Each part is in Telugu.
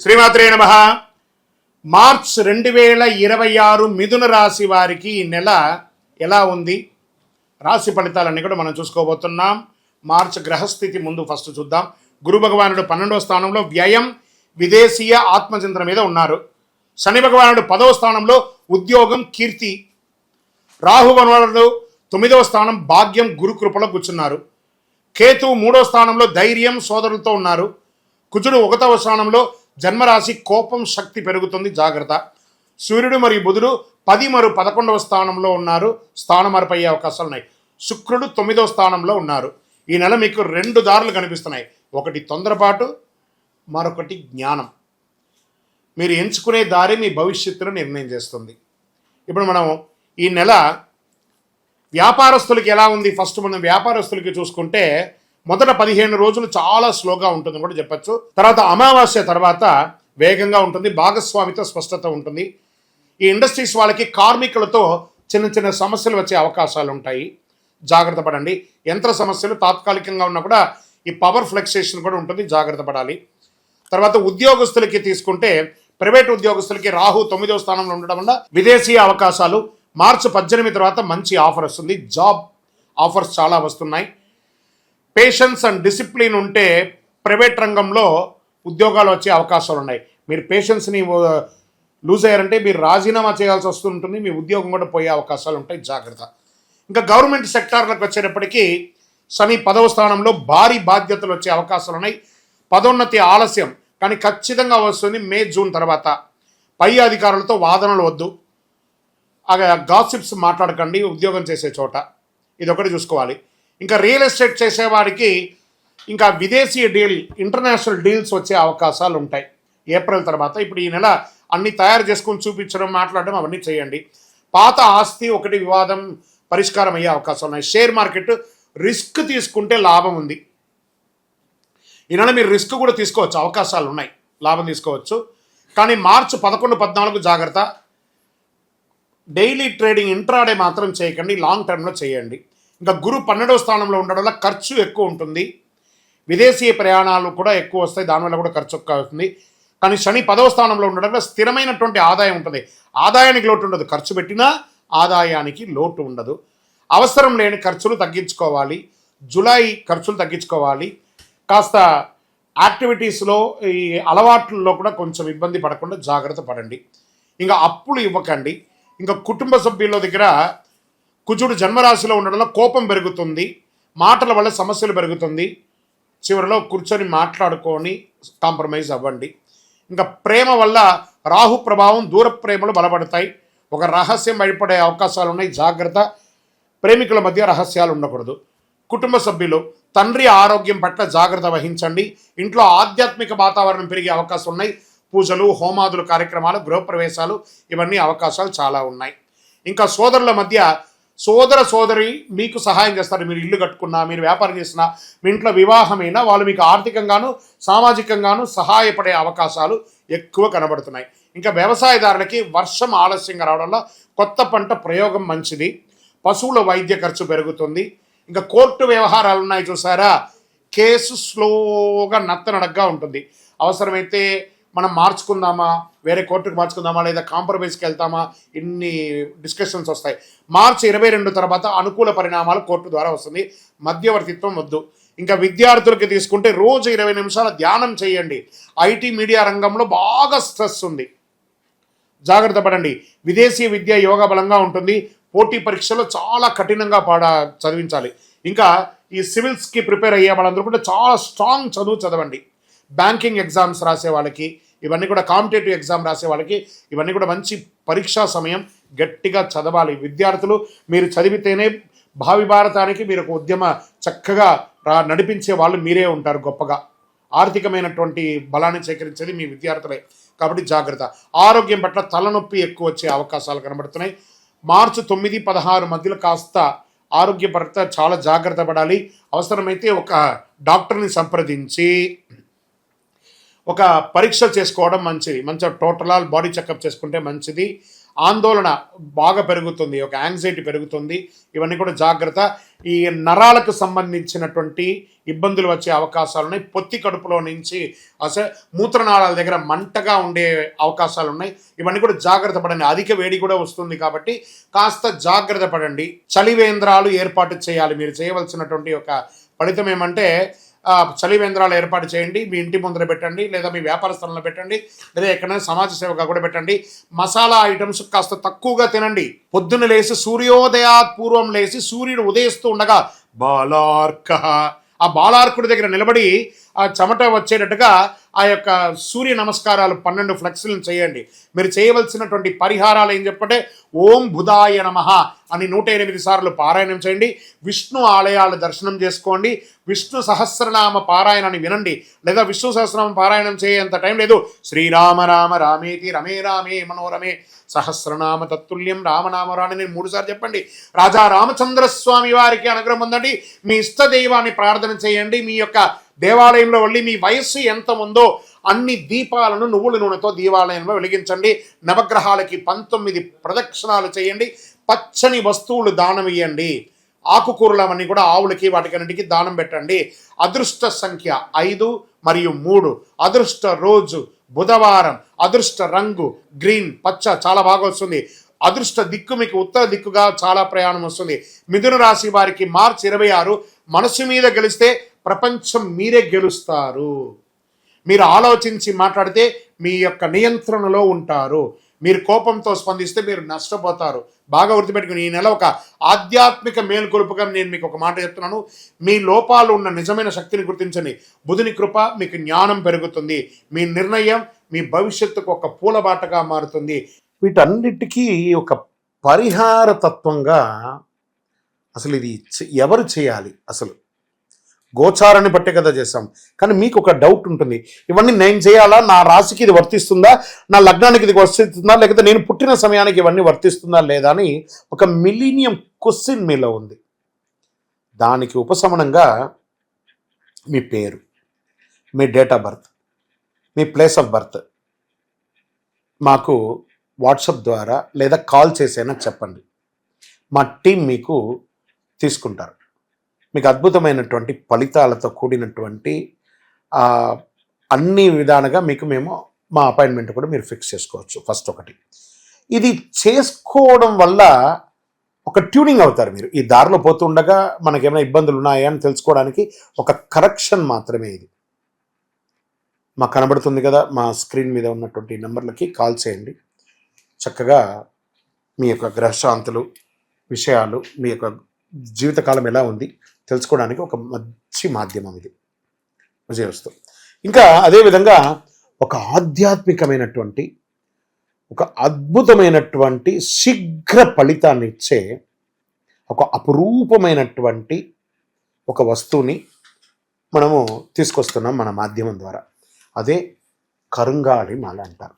శ్రీమాత్రే నమః. మార్చ్ 2026 మిథున రాశి వారికి ఈ నెల ఎలా ఉంది, రాశి ఫలితాలన్నీ కూడా మనం చూసుకోబోతున్నాం. మార్చ్ గ్రహస్థితి ముందు ఫస్ట్ చూద్దాం. గురు భగవానుడు 12వ స్థానంలో వ్యయం, విదేశీయ ఆత్మచింతన మీద ఉన్నారు. శని భగవానుడు 10వ స్థానంలో ఉద్యోగం, కీర్తి. రాహు భగవానుడు 9వ స్థానం భాగ్యం, గురుకృపలో కూర్చున్నారు. కేతు 3వ స్థానంలో ధైర్యం, సోదరులతో ఉన్నారు. కుజుడు 1వ స్థానంలో జన్మరాశి, కోపం, శక్తి పెరుగుతుంది, జాగ్రత్త. సూర్యుడు మరియు బుధుడు 10 మరియు 11వ స్థానంలో ఉన్నారు, స్థానం మార్పు అయ్యే అవకాశాలు ఉన్నాయి. శుక్రుడు 9వ స్థానంలో ఉన్నారు. ఈ నెల మీకు 2 దారులు కనిపిస్తున్నాయి. ఒకటి తొందరపాటు, మరొకటి జ్ఞానం. మీరు ఎంచుకునే దారి మీ భవిష్యత్తును నిర్ణయం చేస్తుంది. ఇప్పుడు మనం ఈ నెల వ్యాపారస్తులకి ఎలా ఉంది, ఫస్ట్ మనం వ్యాపారస్తులకి చూసుకుంటే మొదట 15 రోజులు చాలా స్లోగా ఉంటుందని కూడా చెప్పచ్చు. తర్వాత అమావాస్య తర్వాత వేగంగా ఉంటుంది, భాగస్వామితో స్పష్టత ఉంటుంది. ఈ ఇండస్ట్రీస్ వాళ్ళకి కార్మికులతో చిన్న చిన్న సమస్యలు వచ్చే అవకాశాలు ఉంటాయి, జాగ్రత్త పడండి. యంత్ర సమస్యలు తాత్కాలికంగా ఉన్నా కూడా ఈ పవర్ ఫ్లక్సేషన్ కూడా ఉంటుంది, జాగ్రత్త పడాలి. తర్వాత ఉద్యోగస్తులకి తీసుకుంటే ప్రైవేట్ ఉద్యోగస్తులకి రాహు 9వ స్థానంలో ఉండడం వల్ల విదేశీ అవకాశాలు. మార్చి 18 తర్వాత మంచి ఆఫర్ వస్తుంది, జాబ్ ఆఫర్స్ చాలా వస్తున్నాయి. పేషెన్స్ అండ్ డిసిప్లిన్ ఉంటే ప్రైవేట్ రంగంలో ఉద్యోగాలు వచ్చే అవకాశాలు ఉన్నాయి. మీరు పేషెన్స్ని లూజ్ అయ్యారంటే మీరు రాజీనామా చేయాల్సి వస్తుంటుంది, మీ ఉద్యోగం కూడా పోయే అవకాశాలు ఉంటాయి, జాగ్రత్త. ఇంకా గవర్నమెంట్ సెక్టార్లకు వచ్చేటప్పటికీ శని 10వ స్థానంలో భారీ బాధ్యతలు వచ్చే అవకాశాలు ఉన్నాయి. పదోన్నతి ఆలస్యం కానీ ఖచ్చితంగా వస్తుంది మే, జూన్ తర్వాత. పై అధికారులతో వాదనలు వద్దు, గాసిప్స్ మాట్లాడకండి ఉద్యోగం చేసే చోట, ఇది ఒకటి చూసుకోవాలి. ఇంకా రియల్ ఎస్టేట్ చేసేవాడికి ఇంకా విదేశీ డీల్, ఇంటర్నేషనల్ డీల్స్ వచ్చే అవకాశాలు ఉంటాయి ఏప్రిల్ తర్వాత. ఇప్పుడు ఈ నెల అన్ని తయారు చేసుకొని చూపించడం, మాట్లాడడం అవన్నీ చేయండి. పాత ఆస్తి ఒకటి వివాదం పరిష్కారం అయ్యే అవకాశాలు ఉన్నాయి. షేర్ మార్కెట్ రిస్క్ తీసుకుంటే లాభం ఉంది. ఈ నెల మీరు రిస్క్ కూడా తీసుకోవచ్చు, అవకాశాలు ఉన్నాయి, లాభం తీసుకోవచ్చు. కానీ మార్చి 11, 14 జాగ్రత్త. డైలీ ట్రేడింగ్, ఇంట్రాడే మాత్రం చేయకండి, లాంగ్ టర్మ్లో చేయండి. ఇంకా గురు 12వ స్థానంలో ఉండడం వల్ల ఖర్చు ఎక్కువ ఉంటుంది. విదేశీ ప్రయాణాలు కూడా ఎక్కువ వస్తాయి, దానివల్ల కూడా ఖర్చు ఎక్కువ అవుతుంది. కానీ శని 10వ స్థానంలో ఉండడం వల్ల స్థిరమైనటువంటి ఆదాయం ఉంటుంది. ఆదాయానికి లోటు ఉండదు, ఖర్చు పెట్టినా ఆదాయానికి లోటు ఉండదు. అవసరం లేని ఖర్చులు తగ్గించుకోవాలి, జూలై ఖర్చులు తగ్గించుకోవాలి. కాస్త యాక్టివిటీస్లో, ఈ అలవాట్లలో కూడా కొంచెం ఇబ్బంది పడకుండా జాగ్రత్త పడండి. ఇంకా అప్పులు ఇవ్వకండి. ఇంకా కుటుంబ సభ్యుల దగ్గర కుజుడు జన్మరాశిలో ఉండడంలో కోపం పెరుగుతుంది, మాటల వల్ల సమస్యలు పెరుగుతుంది. చివరిలో కూర్చొని మాట్లాడుకొని కాంప్రమైజ్ అవ్వండి. ఇంకా ప్రేమ వల్ల రాహు ప్రభావం, దూర ప్రేమలు బలపడతాయి. ఒక రహస్యం బయటపడే అవకాశాలు ఉన్నాయి, జాగ్రత్త. ప్రేమికుల మధ్య రహస్యాలు ఉండకూడదు. కుటుంబ సభ్యులు, తండ్రి ఆరోగ్యం పట్ల జాగ్రత్త వహించండి. ఇంట్లో ఆధ్యాత్మిక వాతావరణం పెరిగే అవకాశం ఉన్నాయి. పూజలు, హోమాదులు, కార్యక్రమాలు, గృహప్రవేశాలు, ఇవన్నీ అవకాశాలు చాలా ఉన్నాయి. ఇంకా సోదరుల మధ్య, సోదర సోదరి మీకు సహాయం చేస్తారు. మీరు ఇల్లు కట్టుకున్నా, మీరు వ్యాపారం చేసినా, మీ ఇంట్లో వివాహమైనా వాళ్ళు మీకు ఆర్థికంగాను సామాజికంగాను సహాయపడే అవకాశాలు ఎక్కువ కనబడుతున్నాయి. ఇంకా వ్యవసాయదారులకి వర్షం ఆలస్యంగా రావడం వల్ల కొత్త పంట ప్రయోగం మంచిది. పశువుల వైద్య ఖర్చు పెరుగుతుంది. ఇంకా కోర్టు వ్యవహారాలు ఉన్నాయి చూసారా, కేసు స్లోగా నత్తనడగ్గా ఉంటుంది. అవసరమైతే మనం మార్చుకుందామా, వేరే కోర్టుకు మార్చుకుందామా, లేదా కాంప్రమైజ్కి వెళ్తామా, ఇన్ని డిస్కషన్స్ వస్తాయి. మార్చి 22 తర్వాత అనుకూల పరిణామాలు కోర్టు ద్వారా వస్తుంది, మధ్యవర్తిత్వం వద్దు. ఇంకా విద్యార్థులకి తీసుకుంటే రోజు 20 నిమిషాల ధ్యానం చేయండి. ఐటీ మీడియా రంగంలో బాగా స్ట్రెస్ ఉంది, జాగ్రత్త పడండి. విదేశీ విద్య యోగా బలంగా ఉంటుంది. పోటీ పరీక్షలో చాలా కఠినంగా చదివించాలి. ఇంకా ఈ సివిల్స్కి ప్రిపేర్ అయ్యే వాళ్ళందరూ కూడా చాలా స్ట్రాంగ్ చదువు చదవండి. బ్యాంకింగ్ ఎగ్జామ్స్ రాసే వాళ్ళకి, ఇవన్నీ కూడా కాంపిటేటివ్ ఎగ్జామ్ రాసే వాళ్ళకి ఇవన్నీ కూడా మంచి పరీక్షా సమయం, గట్టిగా చదవాలి. విద్యార్థులు మీరు చదివితేనే భావి భారతానికి మీరు ఒక ఉద్యమ చక్కగా నడిపించే వాళ్ళు మీరే ఉంటారు. గొప్పగా ఆర్థికమైనటువంటి బలాన్ని సేకరించేది మీ విద్యార్థులే, కాబట్టి జాగ్రత్త. ఆరోగ్యం పట్ల తలనొప్పి ఎక్కువ వచ్చే అవకాశాలు కనబడుతున్నాయి. మార్చి 9, 16 మధ్యలో కాస్త ఆరోగ్య పట్ల చాలా జాగ్రత్త పడాలి. అవసరమైతే ఒక డాక్టర్ని సంప్రదించి ఒక పరీక్ష చేసుకోవడం మంచిది. మంచిగా టోటల్ బాడీ చెకప్ చేసుకుంటే మంచిది. ఆందోళన బాగా పెరుగుతుంది, ఒక యాంగ్జైటీ పెరుగుతుంది. ఇవన్నీ కూడా జాగ్రత్త. ఈ నరాలకు సంబంధించినటువంటి ఇబ్బందులు వచ్చే అవకాశాలు ఉన్నాయి. పొత్తి కడుపులో నుంచి అసలు మూత్రనాళాల దగ్గర మంటగా ఉండే అవకాశాలు ఉన్నాయి. ఇవన్నీ కూడా జాగ్రత్త పడండి. అధిక వేడి కూడా వస్తుంది కాబట్టి కాస్త జాగ్రత్త పడండి. చలివేంద్రాలు ఏర్పాటు చేయాలి. మీరు చేయవలసినటువంటి ఒక ఫలితం ఏమంటే చలివేంద్రాలు ఏర్పాటు చేయండి. మీ ఇంటి ముందర పెట్టండి, లేదా మీ వ్యాపార స్థలంలో పెట్టండి, లేదా ఎక్కడైనా సమాజ సేవగా కూడా పెట్టండి. మసాలా ఐటమ్స్ కాస్త తక్కువగా తినండి. పొద్దున్న లేచి సూర్యోదయాత్ పూర్వం లేచి సూర్యుడు ఉదయిస్తూ ఉండగా బాలార్క, ఆ బాలార్కుడి దగ్గర నిలబడి ఆ చెమట వచ్చేటట్టుగా ఆ యొక్క సూర్య నమస్కారాలు 12 ఫ్లెక్స్లను చేయండి. మీరు చేయవలసినటువంటి పరిహారాలు ఏం చెప్పంటే ఓం బుధాయ నమః అని 108 సార్లు పారాయణం చేయండి. విష్ణు ఆలయాలు దర్శనం చేసుకోండి. విష్ణు సహస్రనామ పారాయణాన్ని వినండి, లేదా విష్ణు సహస్రనామ పారాయణం చేయేంత టైం లేదు. శ్రీరామ రామ రామేతి రమే రామే మనోరమే సహస్రనామ తత్తుల్యం రామనామరాని నేను 3 సార్లు చెప్పండి. రాజా రామచంద్రస్వామి వారికి అనుగ్రహం పొందండి. మీ ఇష్ట దైవాన్ని ప్రార్థన చేయండి. మీ యొక్క దేవాలయంలో వెళ్ళి మీ వయస్సు ఎంత ఉందో అన్ని దీపాలను నువ్వుల నూనెతో దేవాలయంలో వెలిగించండి. నవగ్రహాలకి 19 ప్రదక్షిణాలు చేయండి. పచ్చని వస్తువులు దానం ఇవ్వండి. ఆకుకూరలు అవన్నీ కూడా ఆవులకి వాటికన్నిటికీ దానం పెట్టండి. అదృష్ట సంఖ్య 5 మరియు 3. అదృష్ట రోజు బుధవారం. అదృష్ట రంగు గ్రీన్, పచ్చ, చాలా బాగా వస్తుంది. అదృష్ట దిక్కు మీకు ఉత్తర దిక్కుగా చాలా ప్రయాణం వస్తుంది. మిథున రాశి వారికి మార్చి 26 మనసు మీద గెలిస్తే ప్రపంచం మీరే గెలుస్తారు. మీరు ఆలోచించి మాట్లాడితే మీ యొక్క నియంత్రణలో ఉంటారు. మీరు కోపంతో స్పందిస్తే మీరు నష్టపోతారు. బాగా గుర్తుపెట్టుకుని ఈ నెల ఒక ఆధ్యాత్మిక మేలుకొలుపుగా నేను మీకు ఒక మాట చెప్తున్నాను. మీ లోపాలు ఉన్న నిజమైన శక్తిని గుర్తించండి. బుధుని కృప మీకు జ్ఞానం పెరుగుతుంది. మీ నిర్ణయం మీ భవిష్యత్తుకు ఒక పూలబాటగా మారుతుంది. వీటన్నిటికీ ఒక పరిహార తత్వంగా అసలు ఇది ఎవరు చేయాలి? అసలు గోచారాన్ని బట్టే కదా చేస్తాం. కానీ మీకు ఒక డౌట్ ఉంటుంది, ఇవన్నీ నేను చేయాలా? నా రాశికి ఇది వర్తిస్తుందా? నా లగ్నానికి ఇది వర్తిస్తుందా? లేకపోతే నేను పుట్టిన సమయానికి ఇవన్నీ వర్తిస్తుందా లేదా అని ఒక మిలీనియం క్వశ్చన్ మీలో ఉంది. దానికి ఉపశమనంగా మీ పేరు, మీ డేట్ ఆఫ్ బర్త్, మీ ప్లేస్ ఆఫ్ బర్త్ మాకు వాట్సాప్ ద్వారా లేదా కాల్ చేసైనా చెప్పండి. మా టీం మీకు తీసుకుంటారు. మీకు అద్భుతమైనటువంటి ఫలితాలతో కూడినటువంటి అన్ని విధాలుగా మీకు మేము మా అపాయింట్మెంట్ కూడా మీరు ఫిక్స్ చేసుకోవచ్చు. ఫస్ట్ ఒకటి, ఇది చేసుకోవడం వల్ల ఒక ట్యూనింగ్ అవుతారు. మీరు ఈ దారిలో పోతుండగా మనకేమైనా ఇబ్బందులు ఉన్నాయా అని తెలుసుకోవడానికి ఒక కరెక్షన్ మాత్రమే ఇది. మాకు కనబడుతుంది కదా, మా స్క్రీన్ మీద ఉన్నటువంటి నెంబర్లకి కాల్ చేయండి. చక్కగా మీ యొక్క గ్రహశాంతులు విషయాలు, మీ యొక్క జీవితకాలం ఎలా ఉంది తెలుసుకోవడానికి ఒక మంచి మాధ్యమం ఇది. విజయవస్తు. ఇంకా అదేవిధంగా ఒక ఆధ్యాత్మికమైనటువంటి ఒక అద్భుతమైనటువంటి శీఘ్ర ఫలితాన్ని ఇచ్చే ఒక అపురూపమైనటువంటి ఒక వస్తువుని మనము తీసుకొస్తున్నాం మన మాధ్యమం ద్వారా. అదే కరుంగాళి మాల అంటారు.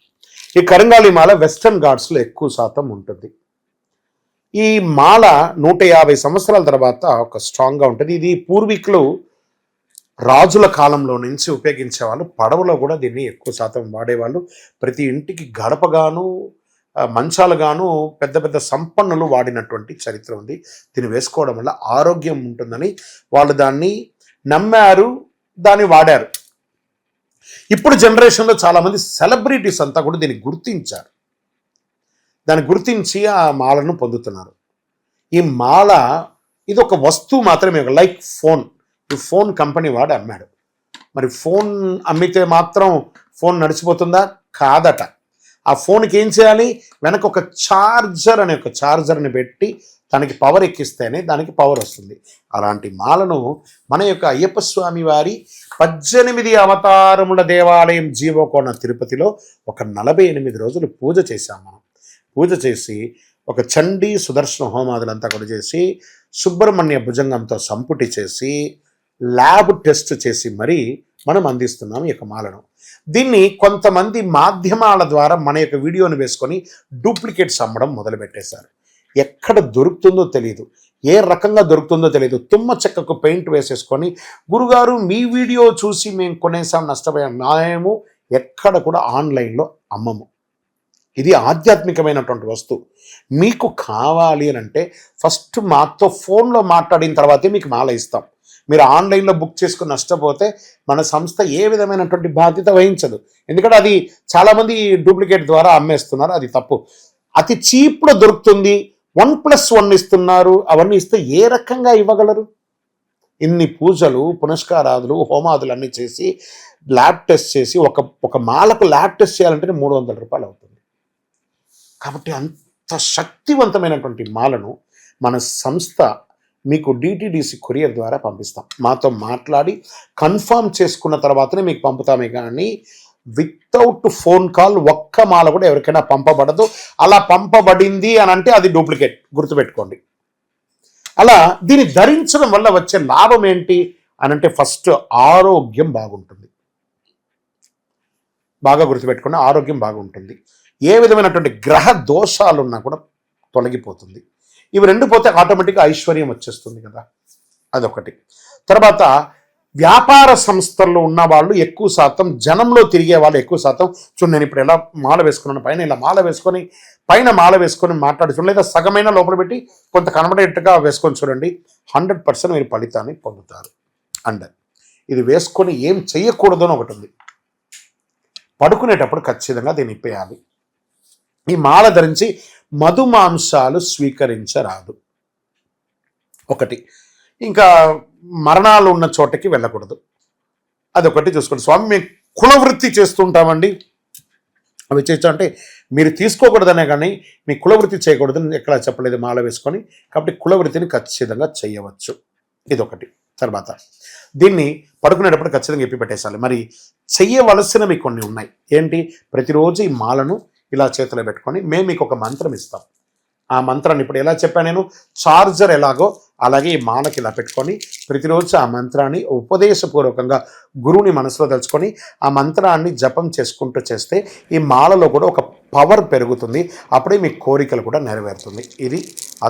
ఈ కరుంగాళి మాల వెస్టర్న్ ఘాట్స్లో ఎక్కువ శాతం ఉంటుంది. ఈ మాల 150 సంవత్సరాల తర్వాత ఒక స్ట్రాంగ్గా ఉంటుంది. ఇది పూర్వీకులు రాజుల కాలంలో నుంచి ఉపయోగించేవాళ్ళు. పడవలో కూడా దీన్ని ఎక్కువ శాతం వాడేవాళ్ళు. ప్రతి ఇంటికి గడపగాను మంచాలుగాను పెద్ద పెద్ద సంపన్నులు వాడినటువంటి చరిత్ర ఉంది. దీన్ని వేసుకోవడం వల్ల ఆరోగ్యం ఉంటుందని వాళ్ళు దాన్ని నమ్మారు, దాన్ని వాడారు. ఇప్పుడు జనరేషన్లో చాలామంది సెలబ్రిటీస్ అంతా కూడా దీన్ని గుర్తించారు. దాన్ని గుర్తించి ఆ మాలను పొందుతున్నారు. ఈ మాల ఇది ఒక వస్తువు మాత్రమే, లైక్ ఫోన్. ఈ ఫోన్ కంపెనీ వాడు అమ్మాడు. మరి ఫోన్ అమ్మితే మాత్రం ఫోన్ నడిచిపోతుందా? కాదట. ఆ ఫోన్కి ఏం చేయాలి? వెనక ఒక ఛార్జర్ అనే ఒక ఛార్జర్ని పెట్టి దానికి పవర్ ఎక్కిస్తేనే దానికి పవర్ వస్తుంది. అలాంటి మాలను మన యొక్క అయ్యప్ప స్వామి వారి 18 అవతారముల దేవాలయం జీవకోణ తిరుపతిలో ఒక 48 రోజులు పూజ చేశాం మనం. పూజ చేసి ఒక చండీ సుదర్శన హోమాదులంతా కూడా చేసి సుబ్రహ్మణ్య భుజంగంతో సంపుటి చేసి ల్యాబ్ టెస్ట్ చేసి మరీ మనం అందిస్తున్నాం ఈ యొక్క మాలను. దీన్ని కొంతమంది మాధ్యమాల ద్వారా మన యొక్క వీడియోని వేసుకొని డూప్లికేట్స్ అమ్మడం మొదలుపెట్టేశారు. ఎక్కడ దొరుకుతుందో తెలియదు, ఏ రకంగా దొరుకుతుందో తెలియదు. తుమ్మ చెక్కకు పెయింట్ వేసేసుకొని గురుగారు మీ వీడియో చూసి మేము కొనేసాం నష్టపోయాం. మేము ఎక్కడ కూడా ఆన్లైన్లో అమ్మము. ఇది ఆధ్యాత్మికమైనటువంటి వస్తువు. మీకు కావాలి అని అంటే ఫస్ట్ మాతో ఫోన్లో మాట్లాడిన తర్వాతే మీకు మాల ఇస్తాం. మీరు ఆన్లైన్లో బుక్ చేసుకుని నష్టపోతే మన సంస్థ ఏ విధమైనటువంటి బాధ్యత వహించదు. ఎందుకంటే అది చాలామంది డూప్లికేట్ ద్వారా అమ్మేస్తున్నారు, అది తప్పు. అతి చీప్లో దొరుకుతుంది, 1+1 ఇస్తున్నారు. అవన్నీ ఇస్తే ఏ రకంగా ఇవ్వగలరు? ఇన్ని పూజలు, పునస్కారాదులు, హోమాదులు అన్నీ చేసి ల్యాబ్ టెస్ట్ చేసి ఒక మాలకు ల్యాబ్ టెస్ట్ చేయాలంటే 300 రూపాయలు అవుతుంది. కాబట్టి అంత శక్తివంతమైనటువంటి మాలను మన సంస్థ మీకు డిటిడిసి కొరియర్ ద్వారా పంపిస్తాం. మాతో మాట్లాడి కన్ఫర్మ్ చేసుకున్న తర్వాతనే మీకు పంపుతామే కానీ వితౌట్ ఫోన్ కాల్ ఒక్క మాల కూడా ఎవరికైనా పంపబడదు. అలా పంపబడింది అని అంటే అది డూప్లికేట్, గుర్తుపెట్టుకోండి. అలా దీన్ని ధరించడం వల్ల వచ్చే లాభం ఏంటి అని అంటే ఫస్ట్ ఆరోగ్యం బాగుంటుంది. బాగా గుర్తుపెట్టుకోండి, ఆరోగ్యం బాగుంటుంది. ఏ విధమైనటువంటి గ్రహ దోషాలున్నా కూడా తొలగిపోతుంది. ఇవి రెండు పోతే ఆటోమేటిక్గా ఐశ్వర్యం వచ్చేస్తుంది కదా, అదొకటి. తర్వాత వ్యాపార సంస్థల్లో ఉన్న వాళ్ళు ఎక్కువ శాతం, జనంలో తిరిగే వాళ్ళు ఎక్కువ శాతం, చూడండి నేను ఇప్పుడు ఎలా మాల వేసుకున్నాను, పైన ఇలా మాల వేసుకొని పైన మాల వేసుకొని మాట్లాడుతున్నాను, లేదా సగమైన లోపల పెట్టి కొంత కనబడేట్టుగా వేసుకొని చూడండి, 100% మీరు ఫలితాన్ని పొందుతారు. అండ్ ఇది వేసుకొని ఏం చెయ్యకూడదు అని ఒకటి ఉంది. పడుకునేటప్పుడు ఖచ్చితంగా దీన్ని ఇప్పేయాలి. ఈ మాల ధరించి మధుమాంసాలు స్వీకరించరాదు, ఒకటి. ఇంకా మరణాలు ఉన్న చోటకి వెళ్ళకూడదు, అదొకటి చూసుకోండి. స్వామి మేము కులవృత్తి చేస్తుంటామండి, అవి చేయొచ్చు అంటే మీరు తీసుకోకూడదనే కానీ మీ కులవృత్తి చేయకూడదని ఎక్కడ చెప్పలేదు మాల వేసుకొని. కాబట్టి కులవృత్తిని ఖచ్చితంగా చేయవచ్చు, ఇదొకటి. తర్వాత దీన్ని పడుకునేటప్పుడు ఖచ్చితంగా ఎప్పి పెట్టేసాలి. మరి చెయ్యవలసినవి కొన్ని ఉన్నాయి. ఏంటి? ప్రతిరోజు ఈ మాలను ఇలా చేతిలో పెట్టుకొని మేము మీకు ఒక మంత్రం ఇస్తాం. ఆ మంత్రాన్ని ఇప్పుడు ఎలా చెప్పాను నేను, చార్జర్ ఎలాగో అలాగే ఈ మాలకి ఇలా పెట్టుకొని ప్రతిరోజు ఆ మంత్రాన్ని ఉపదేశపూర్వకంగా గురువుని మనసులో తలుచుకొని ఆ మంత్రాన్ని జపం చేసుకుంటూ చేస్తే ఈ మాలలో కూడా ఒక పవర్ పెరుగుతుంది. అప్పుడే మీ కోరికలు కూడా నెరవేరుతుంది. ఇది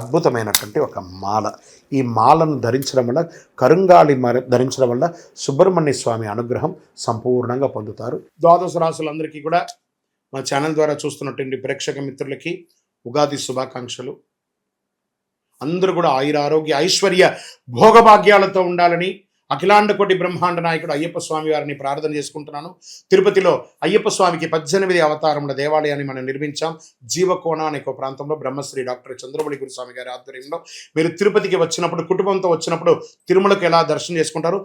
అద్భుతమైనటువంటి ఒక మాల. ఈ మాలను ధరించడం వల్ల, కరుంగాళి ధరించడం వల్ల సుబ్రహ్మణ్య స్వామి అనుగ్రహం సంపూర్ణంగా పొందుతారు. ద్వాదశ రాశులందరికీ కూడా మా ఛానల్ ద్వారా చూస్తున్నటువంటి ప్రేక్షక మిత్రులకి ఉగాది శుభాకాంక్షలు. అందరూ కూడా ఆయుర ఆరోగ్య ఐశ్వర్య భోగభాగ్యాలతో ఉండాలని అఖిలాండ కోటి బ్రహ్మాండ నాయకుడు అయ్యప్ప స్వామి వారిని ప్రార్థన చేసుకుంటున్నాను. తిరుపతిలో అయ్యప్ప స్వామికి 18 అవతారముల దేవాలయాన్ని మనం నిర్మించాం. జీవకోణ అనే ఒక ప్రాంతంలో బ్రహ్మశ్రీ డాక్టర్ చంద్రమౌళి గురుస్వామి గారి ఆధ్వర్యంలో మీరు తిరుపతికి వచ్చినప్పుడు, కుటుంబంతో వచ్చినప్పుడు తిరుమలకు ఎలా దర్శనం చేసుకుంటారు,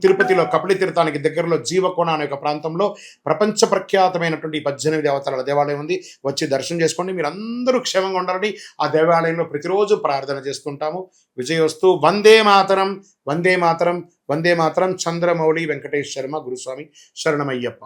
తిరుపతిలో కపిలి తీర్థానికి దగ్గరలో జీవకోణ అనే ఒక ప్రాంతంలో ప్రపంచ ప్రఖ్యాతమైనటువంటి 18 అవతారాల దేవాలయం ఉంది. వచ్చి దర్శనం చేసుకోండి. మీరు అందరూ క్షేమంగా ఉండాలని ఆ దేవాలయంలో ప్రతిరోజు ప్రార్థన చేస్తుంటాము. విజయోస్తు. వందే మాతరం, వందే మాతరం, వందే మాతరం. చంద్రమౌళి వెంకటేష్ శర్మ గురుస్వామి. శరణమయ్యప్ప.